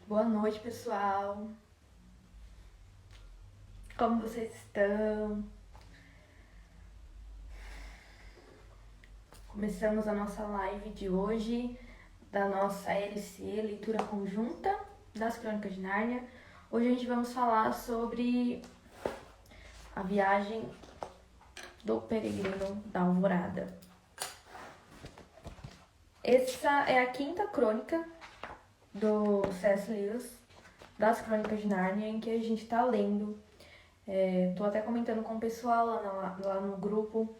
Boa noite, pessoal. Como vocês estão? Começamos a nossa live de hoje, da nossa LC, Leitura Conjunta das Crônicas de Nárnia. Hoje a gente vamos falar sobre a viagem do peregrino da Alvorada. Essa é a quinta crônica do C.S. Lewis, das Crônicas de Nárnia, em que a gente está lendo. Tô até comentando com o pessoal lá no grupo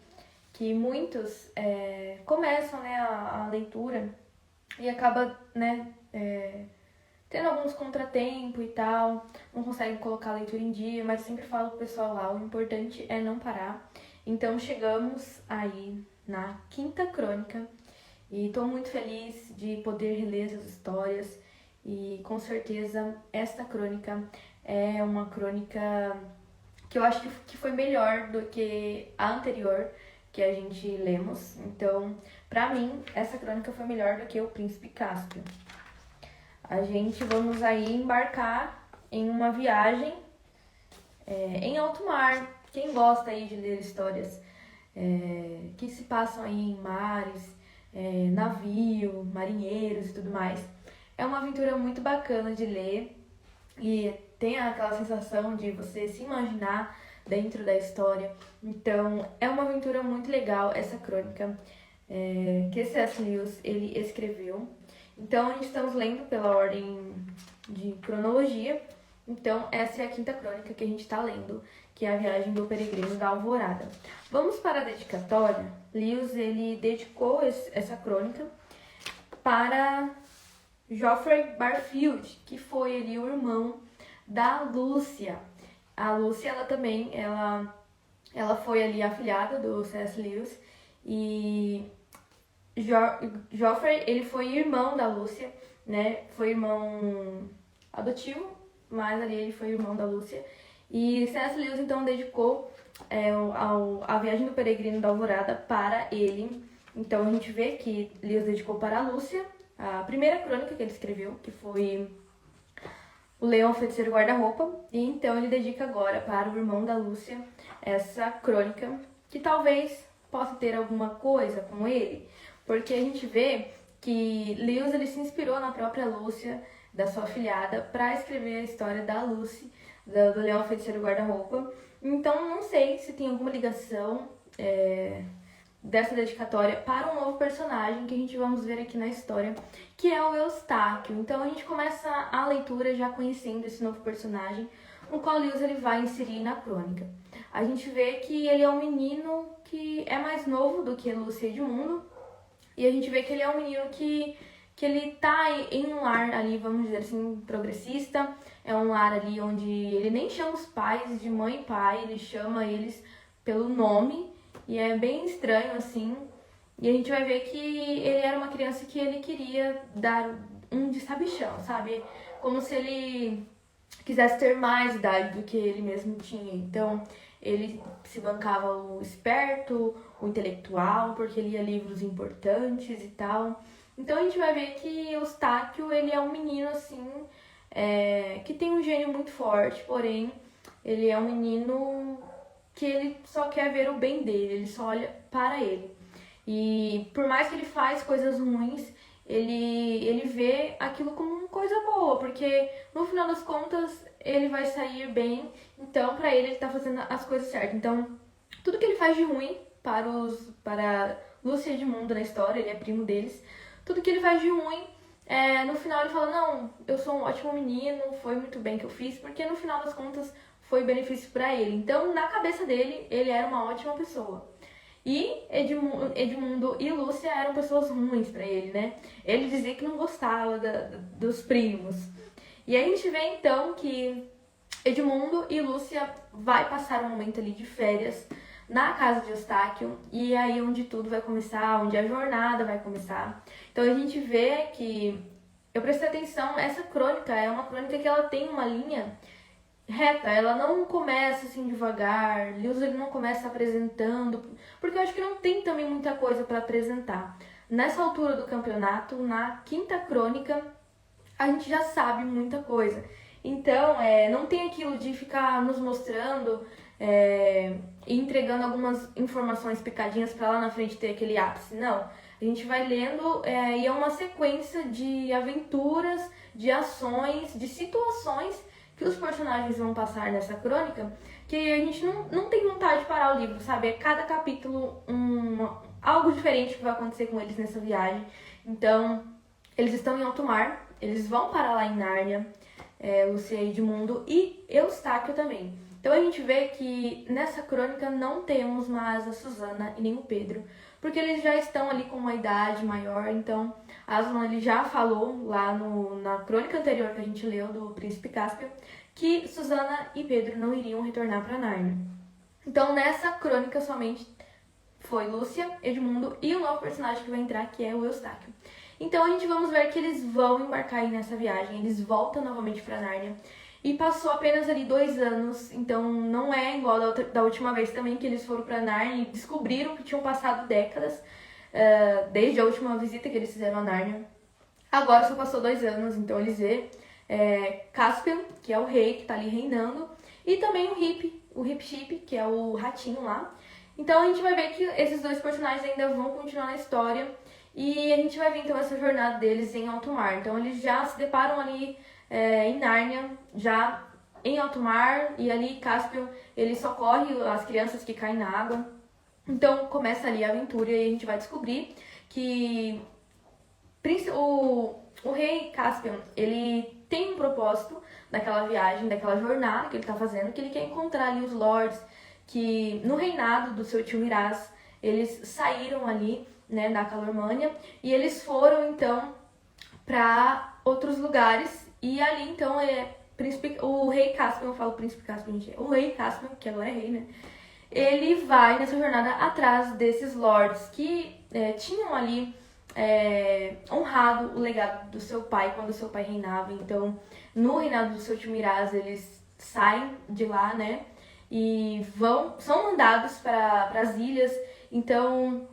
que muitos começam, né, a leitura e acaba, né, tendo alguns contratempos e tal, não conseguem colocar a leitura em dia, mas sempre falo pro pessoal lá, o importante é não parar. Então chegamos aí na quinta crônica e tô muito feliz de poder reler essas histórias e com certeza esta crônica é uma crônica que eu acho que foi melhor do que a anterior que a gente lemos. Então, pra mim, essa crônica foi melhor do que o Príncipe Cáspio. A gente vamos aí embarcar em uma viagem em alto mar. Quem gosta aí de ler histórias que se passam aí em mares, navio, marinheiros e tudo mais, é uma aventura muito bacana de ler e tem aquela sensação de você se imaginar dentro da história. Então, é uma aventura muito legal essa crônica que C.S. Lewis ele escreveu. Então, a gente estamos lendo pela ordem de cronologia. Então, essa é a quinta crônica que a gente está lendo, que é a viagem do peregrino da Alvorada. Vamos para a dedicatória. Lewis ele dedicou essa crônica para Geoffrey Barfield, que foi ali o irmão da Lúcia. A Lúcia, ela foi ali afilhada do C.S. Lewis e Geoffrey, ele foi irmão da Lúcia, né? Foi irmão adotivo, mas ali ele foi irmão da Lúcia. E C.S. Lewis então dedicou a viagem do peregrino da Alvorada para ele. Então a gente vê que Lewis dedicou para a Lúcia a primeira crônica que ele escreveu, que foi O Leão Feiticeiro Guarda-Roupa, e então ele dedica agora para o irmão da Lúcia essa crônica, que talvez possa ter alguma coisa com ele, porque a gente vê que Lewis ele se inspirou na própria Lúcia, da sua afilhada, para escrever a história da Lucy, do Leão Feiticeiro Guarda-Roupa. Então não sei se tem alguma ligação dessa dedicatória para um novo personagem que a gente vamos ver aqui na história, que é o Eustáquio. Então a gente começa a leitura já conhecendo esse novo personagem, no qual Lewis ele vai inserir na crônica. A gente vê que ele é um menino que é mais novo do que Lúcia e Edmundo, e a gente vê que ele é um menino que ele tá em um lar ali, vamos dizer assim, progressista. É um lar ali onde ele nem chama os pais de mãe e pai, ele chama eles pelo nome, e é bem estranho, assim. E a gente vai ver que ele era uma criança que ele queria dar um de sabichão, sabe? Como se ele quisesse ter mais idade do que ele mesmo tinha. Então, ele se bancava o esperto, o intelectual, porque lia livros importantes e tal. Então, a gente vai ver que Eustáquio, ele é um menino, assim, que tem um gênio muito forte, porém, ele é um menino que ele só quer ver o bem dele, ele só olha para ele. E por mais que ele faz coisas ruins, ele vê aquilo como uma coisa boa, porque no final das contas ele vai sair bem, então pra ele tá fazendo as coisas certas. Então, tudo que ele faz de ruim para Lúcia e Edmundo na história, ele é primo deles, tudo que ele faz de ruim, no final ele fala, não, eu sou um ótimo menino, foi muito bem que eu fiz, porque no final das contas foi benefício pra ele. Então, na cabeça dele, ele era uma ótima pessoa. E Edmundo e Lúcia eram pessoas ruins pra ele, né? Ele dizia que não gostava dos primos. E aí a gente vê então que Edmundo e Lúcia vai passar um momento ali de férias na casa de Eustáquio, e é aí onde tudo vai começar, onde a jornada vai começar. Então a gente vê que, eu prestei atenção, essa crônica é uma crônica que ela tem uma linha reta, ela não começa assim devagar, Lewis ele não começa apresentando, porque eu acho que não tem também muita coisa para apresentar. Nessa altura do campeonato, na quinta crônica, a gente já sabe muita coisa. Então, não tem aquilo de ficar nos mostrando e entregando algumas informações picadinhas para lá na frente ter aquele ápice. Não. A gente vai lendo e é uma sequência de aventuras, de ações, de situações que os personagens vão passar nessa crônica, que a gente não tem vontade de parar o livro, sabe? É cada capítulo algo diferente que vai acontecer com eles nessa viagem. Então, eles estão em alto mar, eles vão parar lá em Nárnia, Lúcia e Edmundo e Eustáquio também. Então a gente vê que nessa crônica não temos mais a Susana e nem o Pedro, porque eles já estão ali com uma idade maior. Então Aslan ele já falou lá na crônica anterior que a gente leu do Príncipe Cáspio que Susana e Pedro não iriam retornar para Nárnia. Então nessa crônica somente foi Lúcia, Edmundo e o novo personagem que vai entrar, que é o Eustáquio. Então a gente vamos ver que eles vão embarcar aí nessa viagem, eles voltam novamente para Nárnia. E passou apenas ali 2 anos, então não é igual da última vez também que eles foram para Nárnia e descobriram que tinham passado décadas desde a última visita que eles fizeram a Nárnia. Agora só passou 2 anos, então eles vê Caspian, que é o rei que está ali reinando, e também o Hip-Chip, que é o ratinho lá. Então a gente vai ver que esses 2 personagens ainda vão continuar na história e a gente vai ver então essa jornada deles em alto mar. Então eles já se deparam ali em Nárnia, já em alto mar, e ali Caspian ele socorre as crianças que caem na água. Então começa ali a aventura e a gente vai descobrir que o rei Caspian ele tem um propósito daquela viagem, daquela jornada que ele está fazendo, que ele quer encontrar ali os lords que no reinado do seu tio Miraz eles saíram ali, né, da Calormânia, e eles foram então para outros lugares. E ali então o rei Caspian, eu falo príncipe Caspian, gente, o rei Caspian, que não é rei, né? Ele vai nessa jornada atrás desses lords que tinham ali honrado o legado do seu pai quando o seu pai reinava. Então, no reinado do seu tio Miraz, eles saem de lá, né? E são mandados para as ilhas. Então,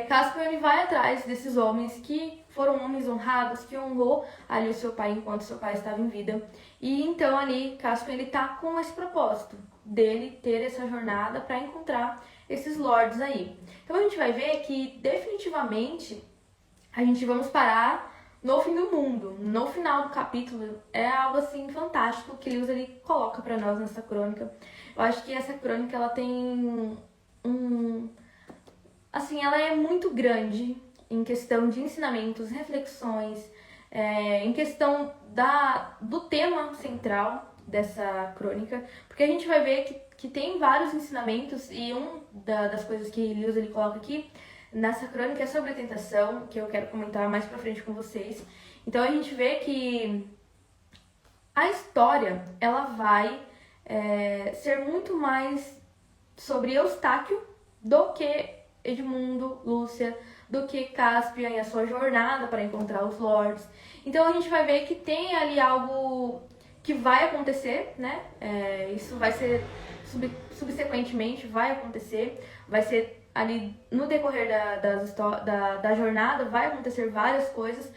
Caspian ele vai atrás desses homens que foram homens honrados, que honrou ali o seu pai enquanto seu pai estava em vida. E então ali Caspian ele tá com esse propósito dele ter essa jornada para encontrar esses lords aí. Então a gente vai ver que definitivamente a gente vamos parar no fim do mundo. No final do capítulo é algo assim fantástico que Lewis ele coloca para nós nessa crônica. Eu acho que essa crônica ela tem assim, ela é muito grande em questão de ensinamentos, reflexões, em questão do tema central dessa crônica, porque a gente vai ver que tem vários ensinamentos e das coisas que Lewis ele coloca aqui nessa crônica é sobre a tentação, que eu quero comentar mais pra frente com vocês. Então a gente vê que a história ela vai ser muito mais sobre Eustáquio do que Edmundo, Lúcia, do que Caspian e a sua jornada para encontrar os lords. Então a gente vai ver que tem ali algo que vai acontecer, né? Isso vai ser subsequentemente vai acontecer, vai ser ali no decorrer da jornada, vai acontecer várias coisas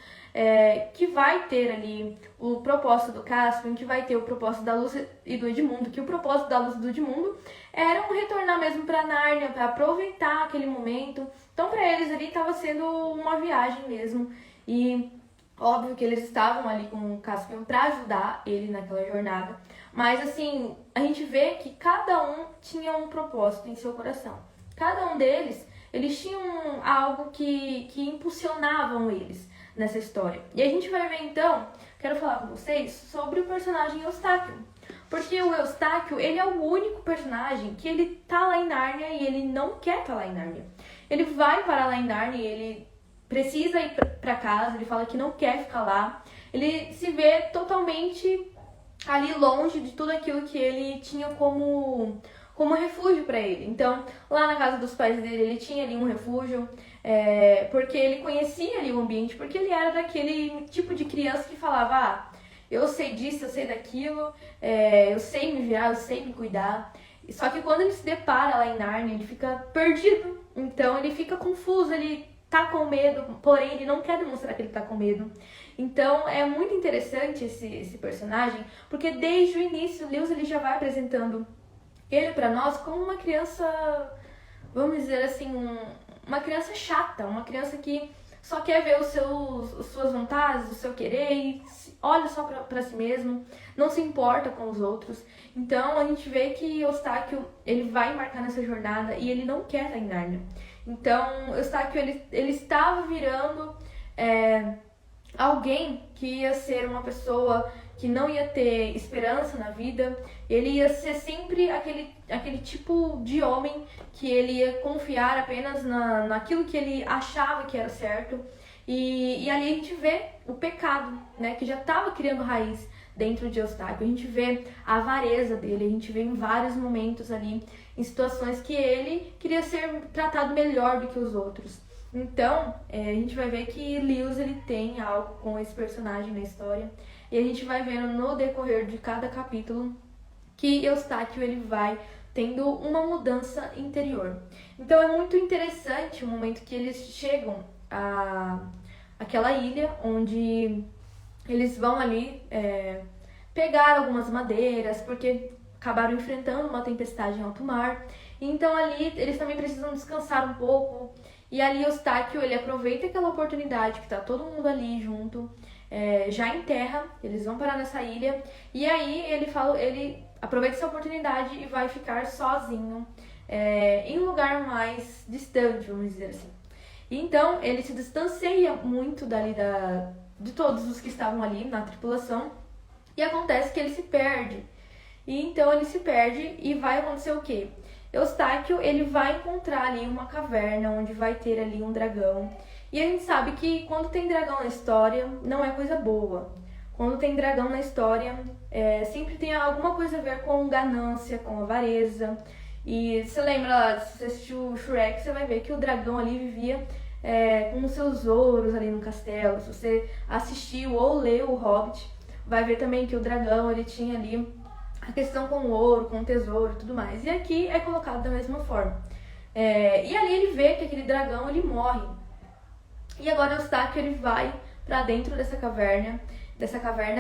que vai ter ali o propósito do Caspian, que vai ter o propósito da Lúcia e do Edmundo, que o propósito da Lúcia e do Edmundo era retornar mesmo para Nárnia, para aproveitar aquele momento. Então para eles ali estava sendo uma viagem mesmo, e óbvio que eles estavam ali com o Caspian para ajudar ele naquela jornada, mas assim, a gente vê que cada um tinha um propósito em seu coração. Cada um deles, eles tinham algo que impulsionavam eles nessa história. E a gente vai ver então, quero falar com vocês sobre o personagem Eustáquio. Porque o Eustáquio, ele é o único personagem que ele tá lá em Nárnia e ele não quer estar lá em Nárnia. Ele vai parar lá em Nárnia e ele precisa ir pra casa, ele fala que não quer ficar lá. Ele se vê totalmente ali longe de tudo aquilo que ele tinha como refúgio para ele. Então, lá na casa dos pais dele, ele tinha ali um refúgio, porque ele conhecia ali o ambiente, porque ele era daquele tipo de criança que falava, eu sei disso, eu sei daquilo, eu sei me virar, eu sei me cuidar. Só que quando ele se depara lá em Nárnia, ele fica perdido. Então, ele fica confuso, ele tá com medo, porém ele não quer demonstrar que ele tá com medo. Então é muito interessante esse personagem, porque desde o início, Lewis ele já vai apresentando ele pra nós como uma criança, vamos dizer assim, uma criança chata, uma criança que só quer ver as suas vontades, o seu querer e olha só pra si mesmo, não se importa com os outros. Então a gente vê que Eustáquio, ele vai embarcar nessa jornada e ele não quer estar em Nárnia. Então Eustáquio, ele estava virando alguém que ia ser uma pessoa que não ia ter esperança na vida, ele ia ser sempre aquele tipo de homem que ele ia confiar apenas naquilo que ele achava que era certo. E ali a gente vê o pecado, né, que já estava criando raiz dentro de Eustáquio. A gente vê a avareza dele, a gente vê em vários momentos ali, em situações que ele queria ser tratado melhor do que os outros. Então, a gente vai ver que Lewis ele tem algo com esse personagem na história. E a gente vai vendo no decorrer de cada capítulo que Eustáquio ele vai tendo uma mudança interior. Então é muito interessante o momento que eles chegam àquela ilha onde eles vão ali pegar algumas madeiras, porque acabaram enfrentando uma tempestade em alto mar. Então ali eles também precisam descansar um pouco. E ali Eustáquio, ele aproveita aquela oportunidade que tá todo mundo ali junto, já em terra, eles vão parar nessa ilha. E aí ele aproveita essa oportunidade e vai ficar sozinho em um lugar mais distante, vamos dizer assim. E então ele se distancia muito dali de todos os que estavam ali na tripulação. E acontece que ele se perde. E então ele se perde e vai acontecer o quê? Eustáquio, ele vai encontrar ali uma caverna onde vai ter ali um dragão. E a gente sabe que quando tem dragão na história, não é coisa boa. Quando tem dragão na história, sempre tem alguma coisa a ver com ganância, com avareza. E você lembra, se você assistiu Shrek, você vai ver que o dragão ali vivia com os seus ouros ali no castelo. Se você assistiu ou leu o Hobbit, vai ver também que o dragão ele tinha ali a questão com o ouro, com o tesouro e tudo mais. E aqui é colocado da mesma forma. E ali ele vê que aquele dragão ele morre. E agora Eustáquio ele vai para dentro dessa caverna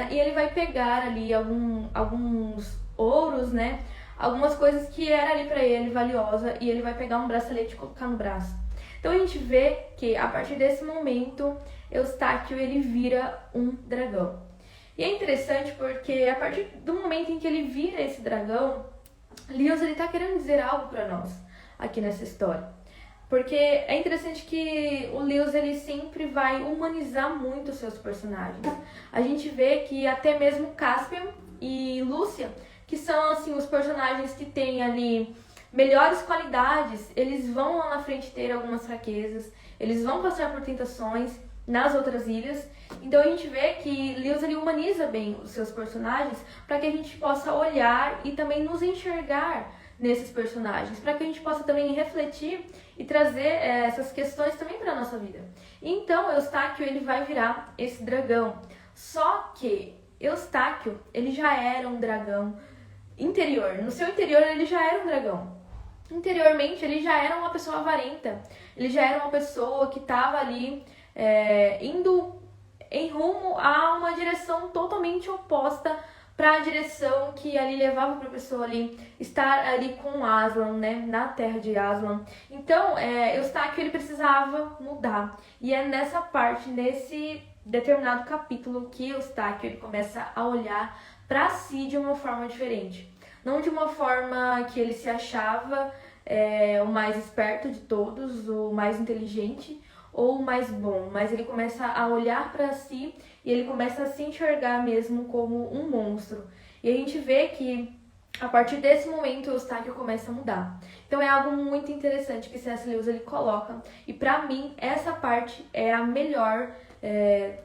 e ele vai pegar ali alguns ouros, né? Algumas coisas que era ali para ele valiosa, e ele vai pegar um bracelete e colocar no braço. Então a gente vê que a partir desse momento Eustáquio ele vira um dragão. E é interessante porque a partir do momento em que ele vira esse dragão, Lewis ele tá querendo dizer algo para nós aqui nessa história. Porque é interessante que o Lewis ele sempre vai humanizar muito os seus personagens. A gente vê que até mesmo Caspian e Lúcia, que são assim os personagens que têm ali melhores qualidades, eles vão lá na frente ter algumas fraquezas, eles vão passar por tentações nas outras ilhas. Então a gente vê que Lewis ele humaniza bem os seus personagens para que a gente possa olhar e também nos enxergar nesses personagens, para que a gente possa também refletir e trazer essas questões também para a nossa vida. Então Eustáquio ele vai virar esse dragão. Só que Eustáquio ele já era um dragão interior. No seu interior ele já era um dragão. Interiormente ele já era uma pessoa avarenta. Ele já era uma pessoa que estava ali indo em rumo a uma direção totalmente oposta para a direção que ali levava para a pessoa ali estar ali com Aslan, né, na terra de Aslan. Então, Eustáquio ele precisava mudar. E é nessa parte, nesse determinado capítulo, que Eustáquio ele começa a olhar para si de uma forma diferente. Não de uma forma que ele se achava o mais esperto de todos, o mais inteligente ou o mais bom, mas ele começa a olhar para si e ele começa a se enxergar mesmo como um monstro. E a gente vê que a partir desse momento o Eustáquio começa a mudar. Então é algo muito interessante que C.S. Lewis ele coloca, e para mim essa parte é a melhor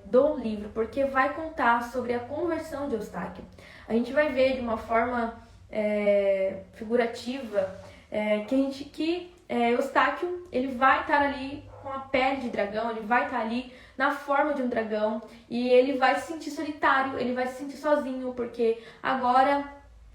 do livro, porque vai contar sobre a conversão de Eustáquio. A gente vai ver de uma forma figurativa que Eustáquio ele vai estar ali com a pele de dragão, ele vai estar ali na forma de um dragão, e ele vai se sentir solitário, ele vai se sentir sozinho, porque agora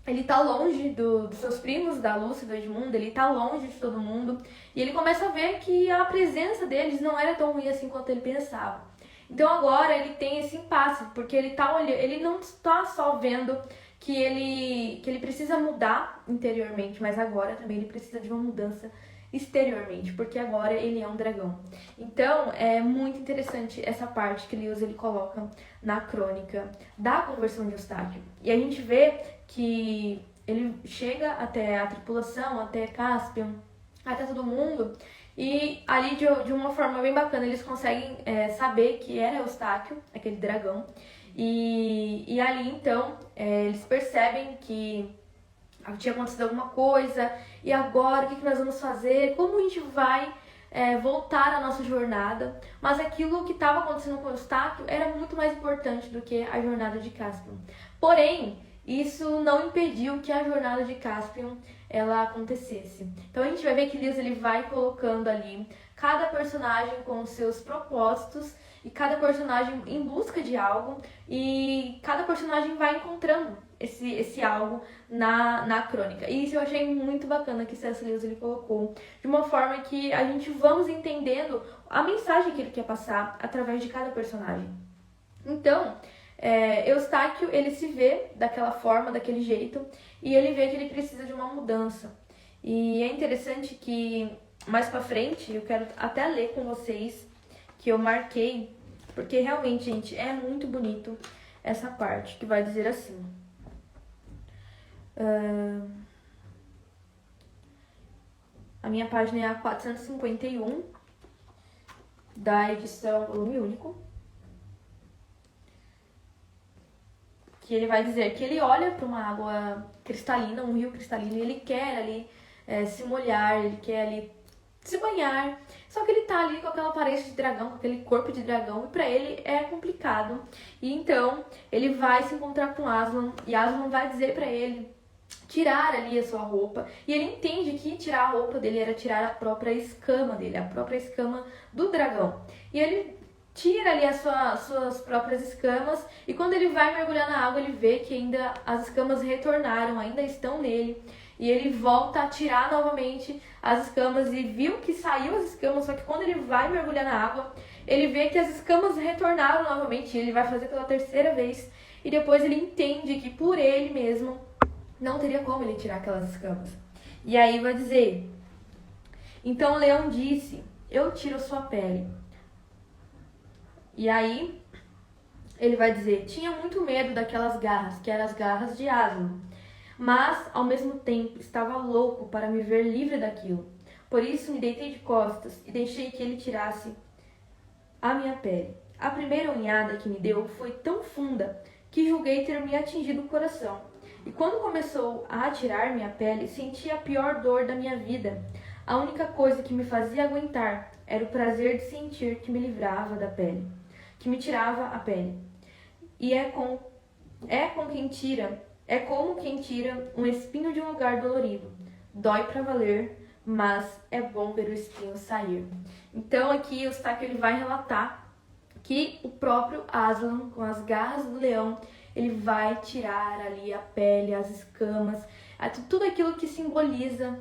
ele tá longe dos seus primos, da Lúcia e do Edmundo, ele tá longe de todo mundo. E ele começa a ver que a presença deles não era tão ruim assim quanto ele pensava. Então agora ele tem esse impasse, porque ele tá olhando, ele não está só vendo que ele precisa mudar interiormente, mas agora também ele precisa de uma mudança exteriormente, porque agora ele é um dragão. Então é muito interessante essa parte que Lewis ele coloca na crônica da conversão de Eustáquio. E a gente vê que ele chega até a tripulação, até Caspian, até todo mundo, e ali de uma forma bem bacana eles conseguem saber que era Eustáquio, aquele dragão, e ali então eles percebem que tinha acontecido alguma coisa, e agora o que nós vamos fazer? Como a gente vai voltar à nossa jornada? Mas aquilo que estava acontecendo com o Eustáquio era muito mais importante do que a jornada de Caspian. Porém, isso não impediu que a jornada de Caspian ela acontecesse. Então a gente vai ver que Lewis ele vai colocando ali cada personagem com os seus propósitos e cada personagem em busca de algo, e cada personagem vai encontrando esse algo na crônica. E isso eu achei muito bacana que C.S. Lewis ele colocou, de uma forma que a gente vamos entendendo a mensagem que ele quer passar através de cada personagem. Então, Eustáquio, ele se vê daquela forma, daquele jeito, e ele vê que ele precisa de uma mudança. E é interessante que, mais pra frente, eu quero até ler com vocês, que eu marquei, porque realmente, gente, é muito bonito essa parte, que vai dizer assim. A minha página é a 451, da edição volume único. Que ele vai dizer que ele olha para uma água cristalina, um rio cristalino, e ele quer ali se molhar, ele quer ali se banhar. Só que ele tá ali com aquela aparência de dragão, com aquele corpo de dragão, e pra ele é complicado. E então ele vai se encontrar com Aslan, e Aslan vai dizer pra ele tirar ali a sua roupa. E ele entende que tirar a roupa dele era tirar a própria escama dele, a própria escama do dragão. E ele tira ali as suas próprias escamas, e quando ele vai mergulhar na água, ele vê que ainda as escamas retornaram, ainda estão nele, e ele volta a tirar novamente as escamas, e viu que saiu as escamas, só que quando ele vai mergulhar na água, ele vê que as escamas retornaram novamente, e ele vai fazer pela terceira vez, e depois ele entende que por ele mesmo não teria como ele tirar aquelas escamas. E aí vai dizer: então o leão disse, eu tiro sua pele. E aí, ele vai dizer, tinha muito medo daquelas garras, que eram as garras de Aslan, mas, ao mesmo tempo, estava louco para me ver livre daquilo. Por isso, me deitei de costas e deixei que ele tirasse a minha pele. A primeira unhada que me deu foi tão funda que julguei ter me atingido o coração. E quando começou a atirar minha pele, senti a pior dor da minha vida. A única coisa que me fazia aguentar era o prazer de sentir que me livrava da pele, que me tirava a pele. E é como quem tira um espinho de um lugar dolorido. Dói pra valer, mas é bom ver o espinho sair. Então aqui o Eustáquio ele vai relatar que o próprio Aslan, com as garras do leão, ele vai tirar ali a pele, as escamas, tudo aquilo que simboliza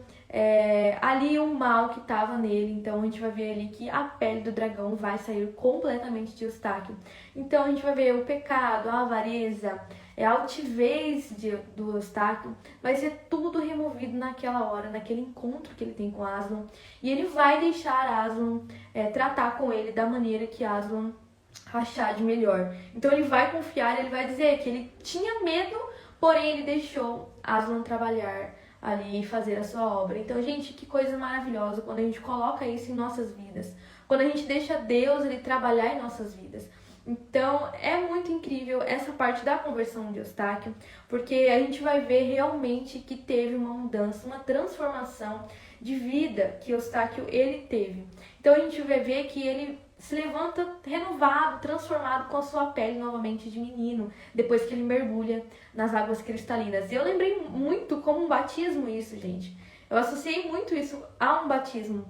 ali o mal que estava nele. Então a gente vai ver ali que a pele do dragão vai sair completamente de Eustáquio. Então a gente vai ver o pecado, a avareza, a altivez do Eustáquio, vai ser tudo removido naquela hora, naquele encontro que ele tem com Aslan. E ele vai deixar Aslan tratar com ele da maneira que Aslan achar de melhor. Então ele vai confiar, ele vai dizer que ele tinha medo, porém ele deixou Aslan trabalhar ali e fazer a sua obra. Então, gente, que coisa maravilhosa quando a gente coloca isso em nossas vidas. Quando a gente deixa Deus ele trabalhar em nossas vidas. Então, é muito incrível essa parte da conversão de Eustáquio, porque a gente vai ver realmente que teve uma mudança, uma transformação de vida que Eustáquio ele teve. Então, a gente vai ver que ele se levanta renovado, transformado, com a sua pele novamente de menino, depois que ele mergulha nas águas cristalinas. E eu lembrei muito como um batismo isso, gente. Eu associei muito isso a um batismo.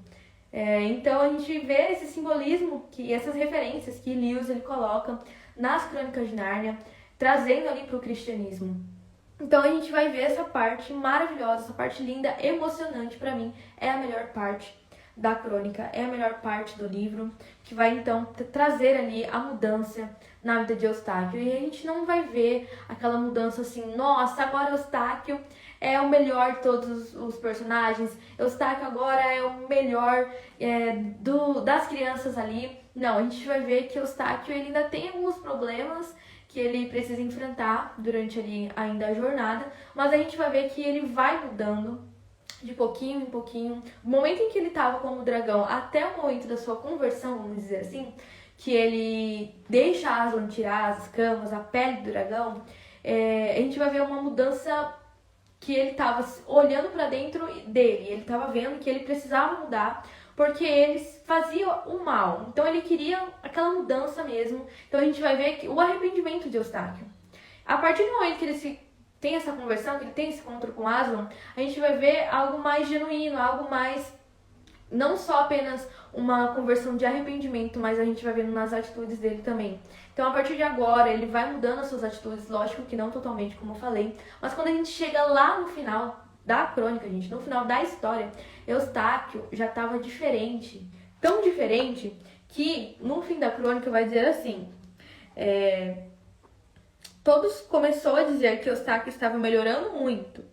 Então a gente vê esse simbolismo, essas referências que Lewis ele coloca nas Crônicas de Nárnia, trazendo ali para o cristianismo. Então a gente vai ver essa parte maravilhosa, essa parte linda, emocionante pra mim. É a melhor parte da crônica, é a melhor parte do livro, que vai então trazer ali a mudança na vida de Eustáquio. E a gente não vai ver aquela mudança assim, nossa, agora Eustáquio é o melhor de todos os personagens, Eustáquio agora é o melhor das crianças ali. Não, a gente vai ver que Eustáquio ele ainda tem alguns problemas que ele precisa enfrentar durante ali ainda a jornada, mas a gente vai ver que ele vai mudando de pouquinho em pouquinho. O momento em que ele estava como dragão até o momento da sua conversão, vamos dizer assim, que ele deixa Aslan tirar as escamas, a pele do dragão, a gente vai ver uma mudança que ele estava olhando para dentro dele, ele estava vendo que ele precisava mudar, porque eles faziam o mal. Então ele queria aquela mudança mesmo. Então a gente vai ver que o arrependimento de Eustáquio. A partir do momento que ele tem essa conversão, que ele tem esse encontro com Aslan, a gente vai ver algo mais genuíno, algo mais, não só apenas uma conversão de arrependimento, mas a gente vai vendo nas atitudes dele também. Então, a partir de agora, ele vai mudando as suas atitudes, lógico que não totalmente, como eu falei, mas quando a gente chega lá no final da crônica, gente, no final da história, Eustáquio já estava diferente, tão diferente, que no fim da crônica vai dizer assim, todos começou a dizer que Eustáquio estava melhorando muito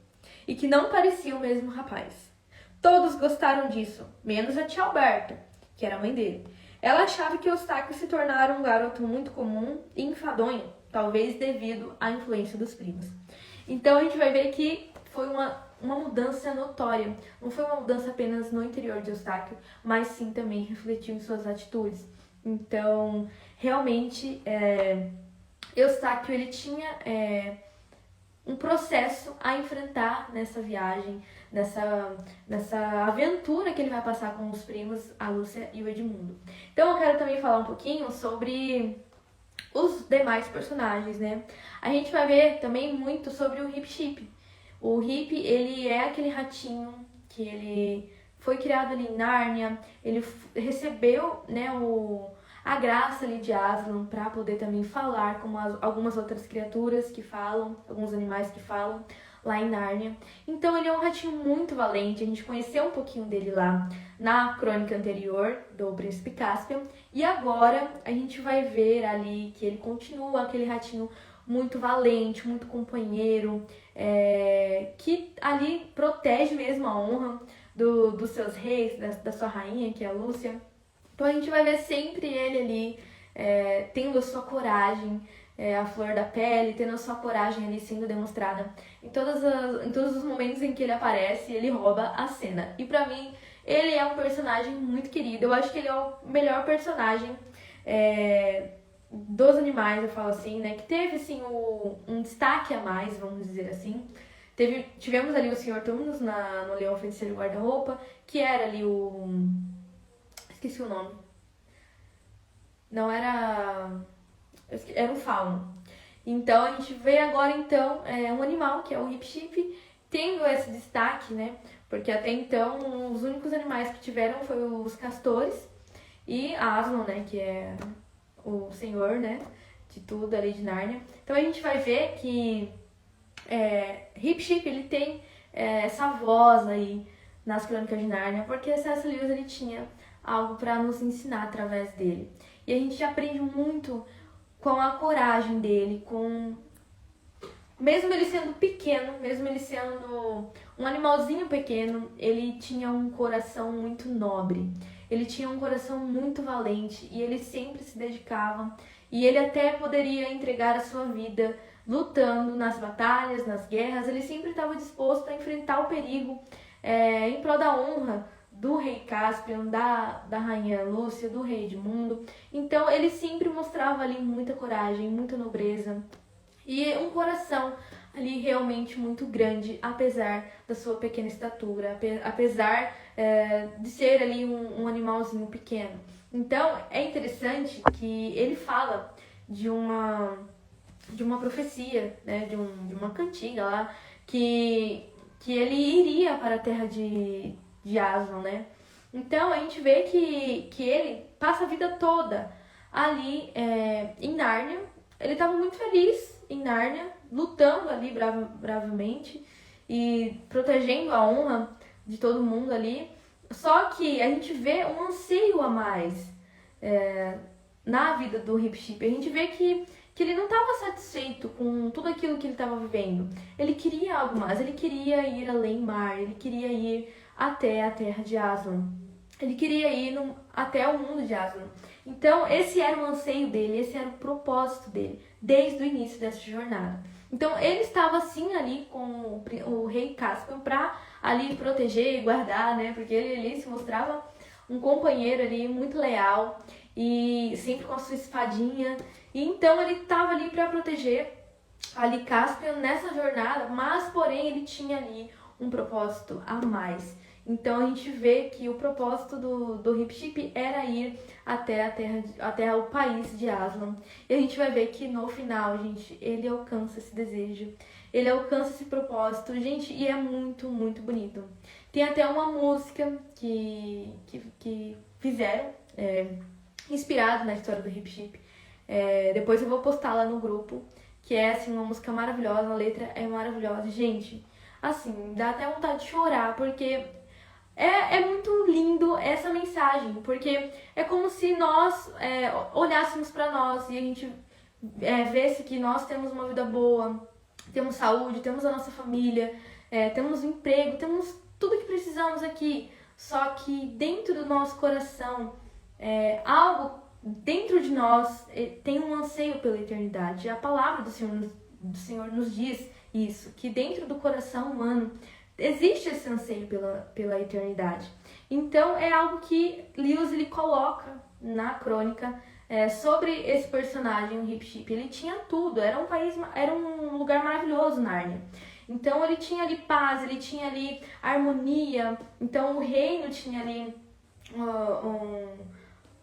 e que não parecia o mesmo rapaz. Todos gostaram disso, menos a tia Alberta, que era a mãe dele. Ela achava que Eustáquio se tornara um garoto muito comum e enfadonho, talvez devido à influência dos primos. Então a gente vai ver que foi uma mudança notória. Não foi uma mudança apenas no interior de Eustáquio, mas sim também refletiu em suas atitudes. Então, realmente, Eustáquio ele tinha um processo a enfrentar nessa viagem, nessa aventura que ele vai passar com os primos, a Lúcia e o Edmundo. Então eu quero também falar um pouquinho sobre os demais personagens, né? A gente vai ver também muito sobre o Hip Chip. O Hip, ele é aquele ratinho que ele foi criado ali em Nárnia, ele recebeu, né, a graça ali de Aslan para poder também falar como algumas outras criaturas que falam, alguns animais que falam lá em Nárnia. Então ele é um ratinho muito valente, a gente conheceu um pouquinho dele lá na crônica anterior do Príncipe Caspian, e agora a gente vai ver ali que ele continua aquele ratinho muito valente, muito companheiro, que ali protege mesmo a honra dos seus reis, da sua rainha, que é a Lúcia. Então a gente vai ver sempre ele ali tendo a sua coragem, a flor da pele, tendo a sua coragem ali sendo demonstrada em todos os momentos em que ele aparece, ele rouba a cena. E pra mim, ele é um personagem muito querido. Eu acho que ele é o melhor personagem dos animais, eu falo assim, né? Que teve, assim, um destaque a mais, vamos dizer assim. Tivemos ali o Sr. Tumnus no Leão Feiticeiro Guarda-Roupa, que era ali esqueci o nome. Não era... Era um fauno. Então, a gente vê agora, então, um animal, que é o Hip Chip, tendo esse destaque, né? Porque até então, os únicos animais que tiveram foram os castores e Aslan, né? Que é o senhor, né? De tudo ali de Nárnia. Então, a gente vai ver que Hip Chip, ele tem essa voz aí nas Crônicas de Nárnia, porque C.S. Lewis, ele tinha algo para nos ensinar através dele. E a gente aprende muito com a coragem dele, mesmo ele sendo pequeno, mesmo ele sendo um animalzinho pequeno, ele tinha um coração muito nobre, ele tinha um coração muito valente e ele sempre se dedicava, e ele até poderia entregar a sua vida lutando nas batalhas, nas guerras, ele sempre estava disposto a enfrentar o perigo em prol da honra do rei Caspian, da rainha Lúcia, do rei Edmundo. Então ele sempre mostrava ali muita coragem, muita nobreza e um coração ali realmente muito grande, apesar da sua pequena estatura, apesar de ser ali um animalzinho pequeno. Então é interessante que ele fala de uma profecia, né, de uma cantiga lá, que ele iria para a terra de Aslan, né? Então a gente vê que ele passa a vida toda ali em Nárnia. Ele estava muito feliz em Nárnia, lutando ali bravamente e protegendo a honra de todo mundo ali. Só que a gente vê um anseio a mais na vida do Rip-Chip. A gente vê que ele não estava satisfeito com tudo aquilo que ele estava vivendo. Ele queria algo mais, ele queria ir além mar, ele queria ir até a terra de Aslan. Ele queria ir até o mundo de Aslan. Então, esse era o anseio dele, esse era o propósito dele, desde o início dessa jornada. Então, ele estava assim ali com o rei Caspian para ali proteger e guardar, né? Porque ele ali se mostrava um companheiro ali muito leal e sempre com a sua espadinha. E então, ele estava ali para proteger ali Caspian nessa jornada, mas porém ele tinha ali um propósito a mais. Então a gente vê que o propósito do Rip-Chip era ir até o país de Aslan. E a gente vai ver que no final, gente, ele alcança esse desejo, ele alcança esse propósito, gente, e é muito, muito bonito. Tem até uma música que fizeram, inspirado na história do Rip-Chip. Depois eu vou postar lá no grupo, que é assim, uma música maravilhosa, a letra é maravilhosa. Gente, assim, dá até vontade de chorar, porque é muito lindo essa mensagem, porque é como se nós olhássemos para nós e a gente vesse que nós temos uma vida boa, temos saúde, temos a nossa família, temos um emprego, temos tudo que precisamos aqui. Só que dentro do nosso coração, algo dentro de nós tem um anseio pela eternidade. A palavra do Senhor nos diz isso, que dentro do coração humano existe esse anseio pela eternidade. Então é algo que Lewis ele coloca na crônica sobre esse personagem, o Rip-Chip. Ele tinha tudo, era um lugar maravilhoso, Nárnia. Então ele tinha ali paz, ele tinha ali harmonia. Então o reino tinha ali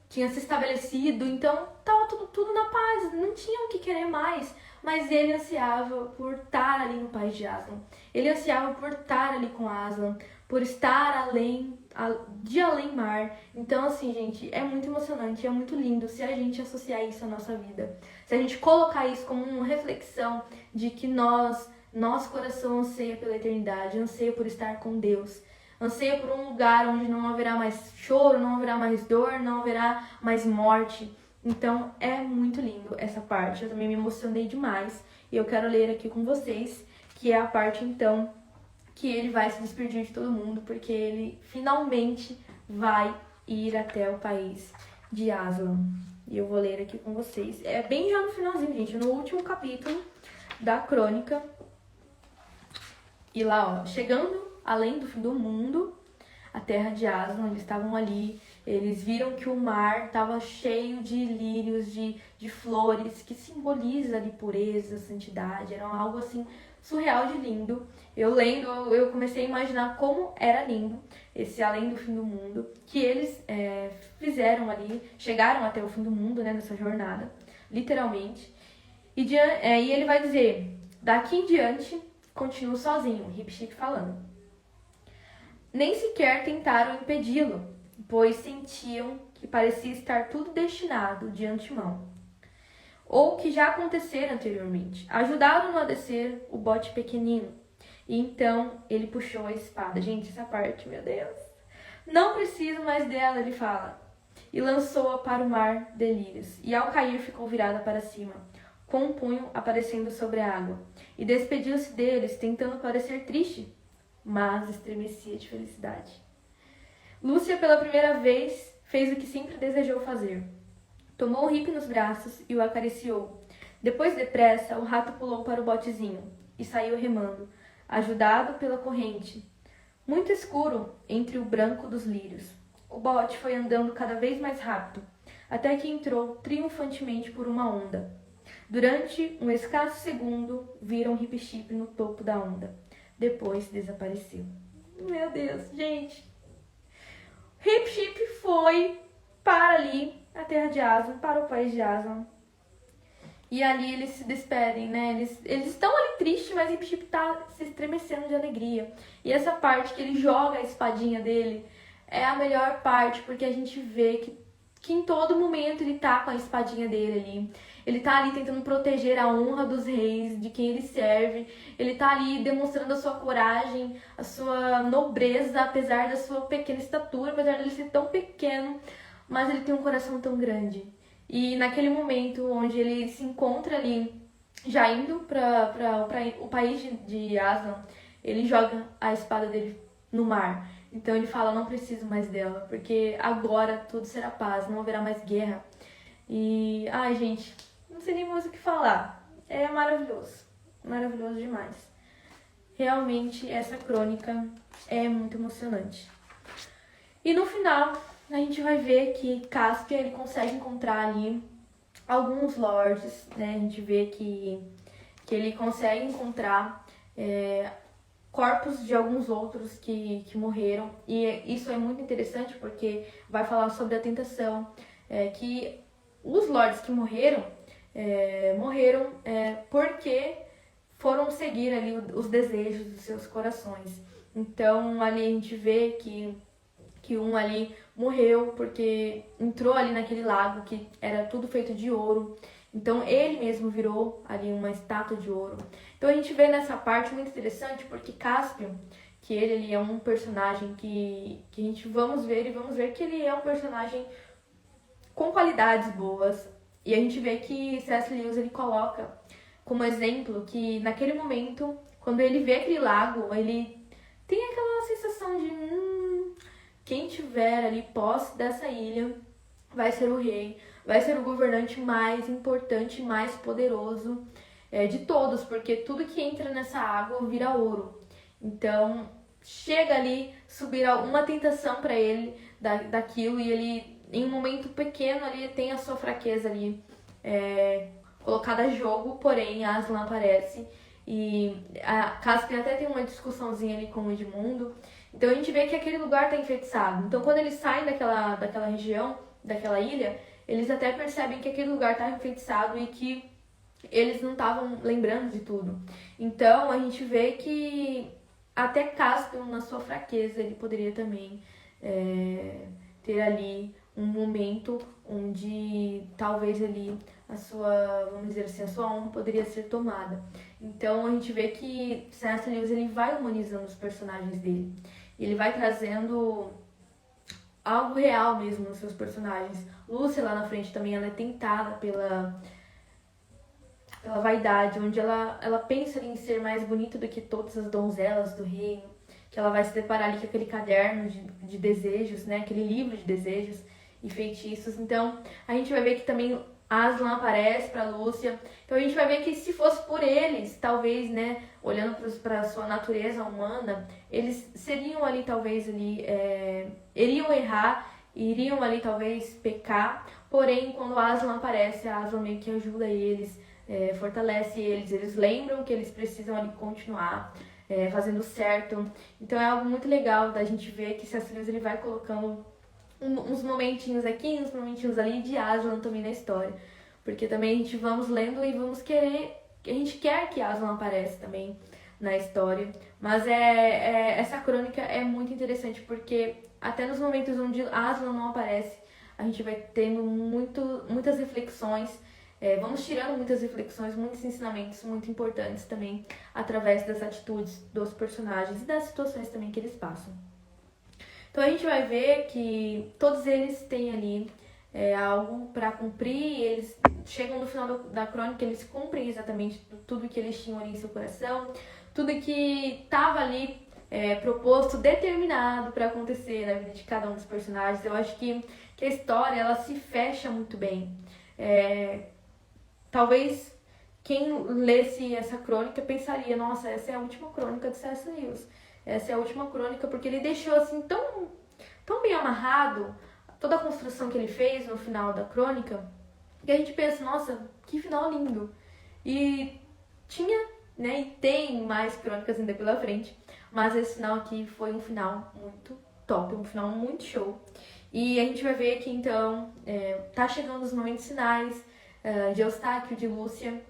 tinha se estabelecido. Então estava tudo na paz, não tinha o que querer mais. Mas ele ansiava por estar ali no país de Aslan. Ele ansiava por estar ali com Aslan, por estar de além mar. Então, assim, gente, é muito emocionante, é muito lindo se a gente associar isso à nossa vida. Se a gente colocar isso como uma reflexão de que nosso coração anseia pela eternidade, anseia por estar com Deus, anseia por um lugar onde não haverá mais choro, não haverá mais dor, não haverá mais morte. Então, é muito lindo essa parte. Eu também me emocionei demais. E eu quero ler aqui com vocês, que é a parte, então, que ele vai se despedir de todo mundo, porque ele finalmente vai ir até o país de Aslan. E eu vou ler aqui com vocês. É bem já no finalzinho, gente, no último capítulo da crônica. E lá, ó, chegando além do fim do mundo, a terra de Aslan, eles estavam ali. Eles viram que o mar estava cheio de lírios, de flores, que simboliza ali pureza, santidade. Era algo assim surreal de lindo. Eu lendo, eu comecei a imaginar como era lindo esse além do fim do mundo, que eles fizeram ali, chegaram até o fim do mundo, né, nessa jornada, literalmente. E ele vai dizer, daqui em diante, continuo sozinho, Rip-Chip falando. Nem sequer tentaram impedi-lo, pois sentiam que parecia estar tudo destinado de antemão, ou que já acontecera anteriormente. Ajudaram-no a descer o bote pequenino, e então ele puxou a espada. Gente, essa parte, meu Deus! Não preciso mais dela, ele fala, e lançou-a para o mar de lírios, e ao cair ficou virada para cima, com um punho aparecendo sobre a água, e despediu-se deles, tentando parecer triste, mas estremecia de felicidade. Lúcia, pela primeira vez, fez o que sempre desejou fazer. Tomou o Rip nos braços e o acariciou. Depois, depressa, o rato pulou para o botezinho e saiu remando, ajudado pela corrente, muito escuro entre o branco dos lírios. O bote foi andando cada vez mais rápido, até que entrou triunfantemente por uma onda. Durante um escasso segundo, viram Rip-Chip no topo da onda. Depois desapareceu. Meu Deus, gente! Rip-Chip foi para ali, a terra de Aslan, para o país de Aslan. E ali eles se despedem, né? Eles estão ali tristes, mas Rip-Chip tá se estremecendo de alegria. E essa parte que ele joga a espadinha dele é a melhor parte, porque a gente vê que que em todo momento ele tá com a espadinha dele ali. Ele tá ali tentando proteger a honra dos reis, de quem ele serve. Ele tá ali demonstrando a sua coragem, a sua nobreza, apesar da sua pequena estatura, apesar dele ser tão pequeno, mas ele tem um coração tão grande. E naquele momento onde ele se encontra ali, já indo para o país de Aslan, ele joga a espada dele no mar. Então ele fala, não preciso mais dela, porque agora tudo será paz, não haverá mais guerra. E, ai gente, não sei nem mais o que falar. É maravilhoso, maravilhoso demais. Realmente essa crônica é muito emocionante. E no final, a gente vai ver que Caspian ele consegue encontrar ali alguns lords, né? A gente vê que ele consegue encontrar corpos de alguns outros que morreram. E isso é muito interessante porque vai falar sobre a tentação, que os lords que morreram, morreram porque foram seguir ali os desejos dos seus corações. Então ali a gente vê que um ali morreu porque entrou ali naquele lago que era tudo feito de ouro. Então ele mesmo virou ali uma estátua de ouro. Então a gente vê nessa parte muito interessante porque Caspian, que ele é um personagem que a gente vamos ver que ele é um personagem com qualidades boas. E a gente vê que C.S. Lewis ele coloca como exemplo que naquele momento, quando ele vê aquele lago, ele tem aquela sensação de quem tiver ali posse dessa ilha vai ser o rei, vai ser o governante mais importante, mais poderoso de todos, porque tudo que entra nessa água vira ouro. Então chega ali, subir uma tentação para ele daquilo, e ele, em um momento pequeno ali, tem a sua fraqueza ali colocada a jogo, porém Aslan aparece e a Caspian até tem uma discussãozinha ali com o Edmundo. Então a gente vê que aquele lugar está enfeitiçado. Então quando eles saem daquela região, daquela ilha, eles até percebem que aquele lugar está enfeitiçado e que eles não estavam lembrando de tudo. Então a gente vê que até Caspian, na sua fraqueza, ele poderia também ter ali um momento onde talvez ali a sua, vamos dizer assim, a sua honra poderia ser tomada. Então a gente vê que C.S. Lewis ele vai humanizando os personagens dele. Ele vai trazendo algo real mesmo nos seus personagens. Lúcia lá na frente também, ela é tentada pela vaidade, onde ela pensa em ser mais bonita do que todas as donzelas do reino, que ela vai se deparar ali com aquele caderno de desejos, né? Aquele livro de desejos e feitiços. Então a gente vai ver que também Aslan aparece para Lúcia. Então a gente vai ver que se fosse por eles, talvez, né, olhando para a sua natureza humana, eles seriam ali talvez iriam errar, iriam ali talvez pecar. Porém, quando Aslan aparece, Aslan meio que ajuda eles, fortalece eles lembram que eles precisam ali continuar fazendo certo. Então é algo muito legal da gente ver que C.S. Lewis ele vai colocando uns momentinhos aqui, uns momentinhos ali de Aslan também na história. Porque também a gente vamos lendo e vamos querer, a gente quer que Aslan apareça também na história. Mas essa crônica é muito interessante porque até nos momentos onde Aslan não aparece, a gente vai tendo muitas reflexões, vamos tirando muitas reflexões, muitos ensinamentos muito importantes também através das atitudes dos personagens e das situações também que eles passam. Então a gente vai ver que todos eles têm ali algo para cumprir, eles chegam no final da crônica, eles cumprem exatamente tudo que eles tinham ali em seu coração, tudo que estava ali proposto, determinado para acontecer na vida de cada um dos personagens. Eu acho que a história ela se fecha muito bem. Talvez quem lesse essa crônica pensaria, nossa, essa é a última crônica de C.S. Lewis. Essa é a última crônica, porque ele deixou assim tão bem amarrado toda a construção que ele fez no final da crônica, que a gente pensa, nossa, que final lindo. E tinha, né, e tem mais crônicas ainda pela frente, mas esse final aqui foi um final muito top, um final muito show. E a gente vai ver que então tá chegando os momentos finais de Eustáquio, de Lúcia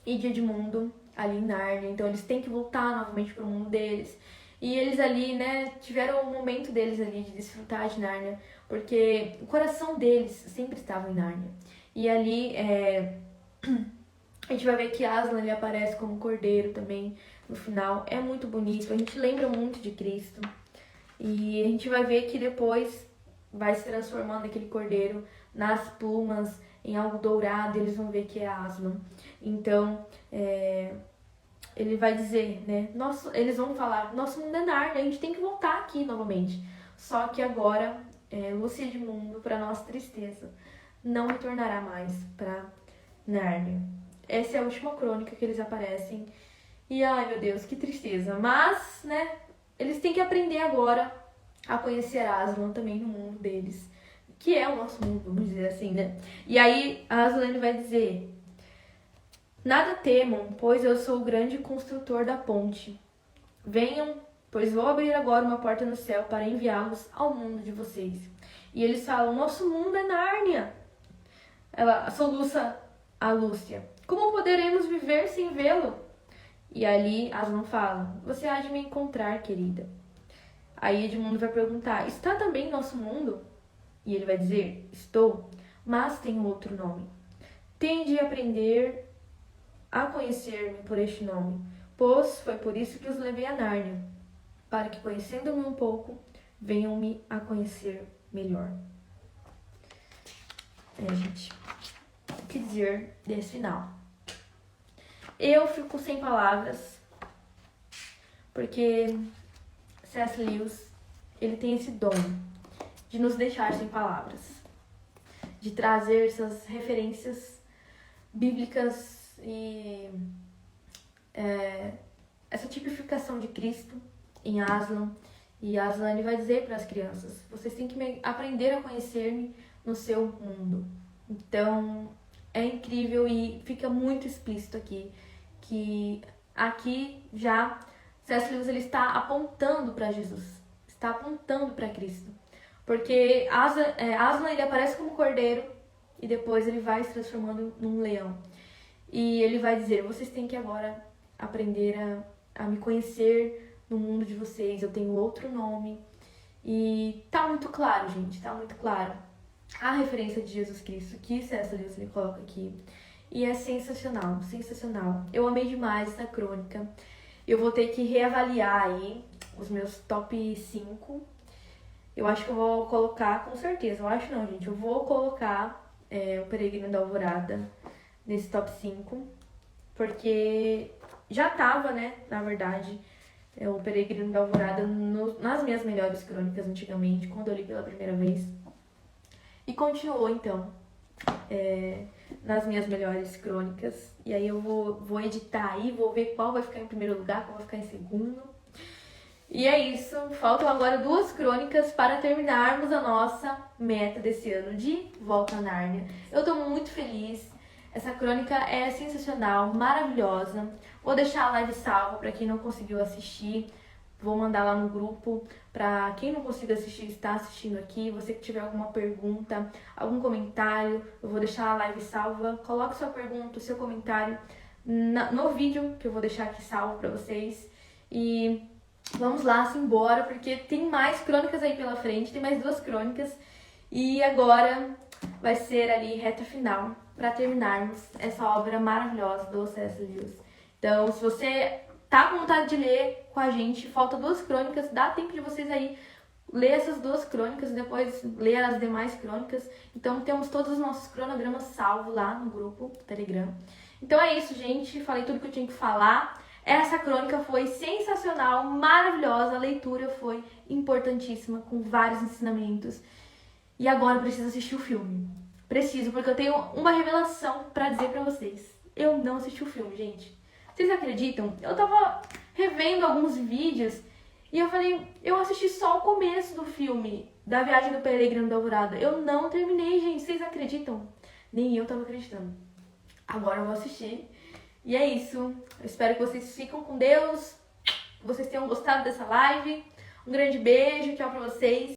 e de Edmundo ali em Nárnia. Então eles têm que voltar novamente pro mundo deles. E eles ali, né, tiveram o momento deles ali de desfrutar de Nárnia. porque o coração deles sempre estava em Nárnia. E ali a gente vai ver que Aslan ele aparece como cordeiro também no final. É muito bonito, a gente lembra muito de Cristo. E a gente vai ver que depois vai se transformando aquele cordeiro nas plumas, em algo dourado, eles vão ver que é Aslan. Então, ele vai dizer, né? Eles vão falar, nosso mundo é Nárnia, a gente tem que voltar aqui novamente. Só que agora, Lúcia Edmundo, para nossa tristeza, não retornará mais para Nárnia. Essa é a última crônica que eles aparecem. E ai meu Deus, que tristeza. Mas, né, eles têm que aprender agora a conhecer Aslan também no mundo deles. Que é o nosso mundo, vamos dizer assim, né? E aí, Aslan ele vai dizer: nada temam, pois eu sou o grande construtor da ponte. Venham, pois vou abrir agora uma porta no céu para enviá-los ao mundo de vocês. E eles falam: nosso mundo é Nárnia. Ela soluça a Lúcia: como poderemos viver sem vê-lo? E ali Aslan fala: você há de me encontrar, querida. Aí Edmundo vai perguntar: está também em nosso mundo? E ele vai dizer: estou, mas tenho outro nome. Tem de aprender a conhecer-me por este nome, pois foi por isso que os levei a Nárnia, para que, conhecendo-me um pouco, venham-me a conhecer melhor. Gente, o que dizer desse final? Eu fico sem palavras, porque C.S. Lewis, ele tem esse dom de nos deixar sem palavras, de trazer essas referências bíblicas e essa tipificação de Cristo em Aslan. E Aslan ele vai dizer para as crianças: vocês têm que aprender a conhecer-me no seu mundo. Então é incrível e fica muito explícito aqui que aqui já C.S. Lewis ele está apontando para Jesus, está apontando para Cristo, porque Aslan ele aparece como cordeiro e depois ele vai se transformando num leão. E ele vai dizer: vocês têm que agora aprender a me conhecer no mundo de vocês. Eu tenho outro nome. E tá muito claro, gente. Tá muito claro a referência de Jesus Cristo que C.S. Lewis ele coloca aqui. E é sensacional, sensacional. Eu amei demais essa crônica. Eu vou ter que reavaliar aí os meus top 5. Eu acho que eu vou colocar, com certeza. Eu acho não, gente. Eu vou colocar o Peregrino da Alvorada nesse top 5, porque já tava, né, na verdade, o Peregrino da Alvorada nas minhas melhores crônicas antigamente, quando eu li pela primeira vez, e continuou, então, nas minhas melhores crônicas. E aí eu vou editar aí, vou ver qual vai ficar em primeiro lugar, qual vai ficar em segundo. E é isso, faltam agora 2 crônicas para terminarmos a nossa meta desse ano de Volta a Nárnia. Eu tô muito feliz. Essa crônica é sensacional, maravilhosa. Vou deixar a live salva para quem não conseguiu assistir. Vou mandar lá no grupo para quem não conseguiu assistir, está assistindo aqui. Você que tiver alguma pergunta, algum comentário, eu vou deixar a live salva. Coloque sua pergunta, seu comentário no vídeo que eu vou deixar aqui salvo para vocês. E vamos lá, simbora, porque tem mais crônicas aí pela frente. Tem mais 2 crônicas. E agora vai ser ali reta final para terminarmos essa obra maravilhosa do C.S. Lewis. Então, se você tá com vontade de ler com a gente, falta 2 crônicas, dá tempo de vocês aí ler essas 2 crônicas e depois ler as demais crônicas. Então, temos todos os nossos cronogramas salvos lá no grupo do Telegram. Então é isso, gente. Falei tudo que eu tinha que falar. Essa crônica foi sensacional, maravilhosa. A leitura foi importantíssima, com vários ensinamentos. E agora eu preciso assistir o filme. Preciso, porque eu tenho uma revelação pra dizer pra vocês. Eu não assisti o filme, gente. Vocês acreditam? Eu tava revendo alguns vídeos e eu falei, eu assisti só o começo do filme, da Viagem do Peregrino da Alvorada. Eu não terminei, gente. Vocês acreditam? Nem eu tava acreditando. Agora eu vou assistir. E é isso. Eu espero que vocês fiquem com Deus. Que vocês tenham gostado dessa live. Um grande beijo. Tchau pra vocês.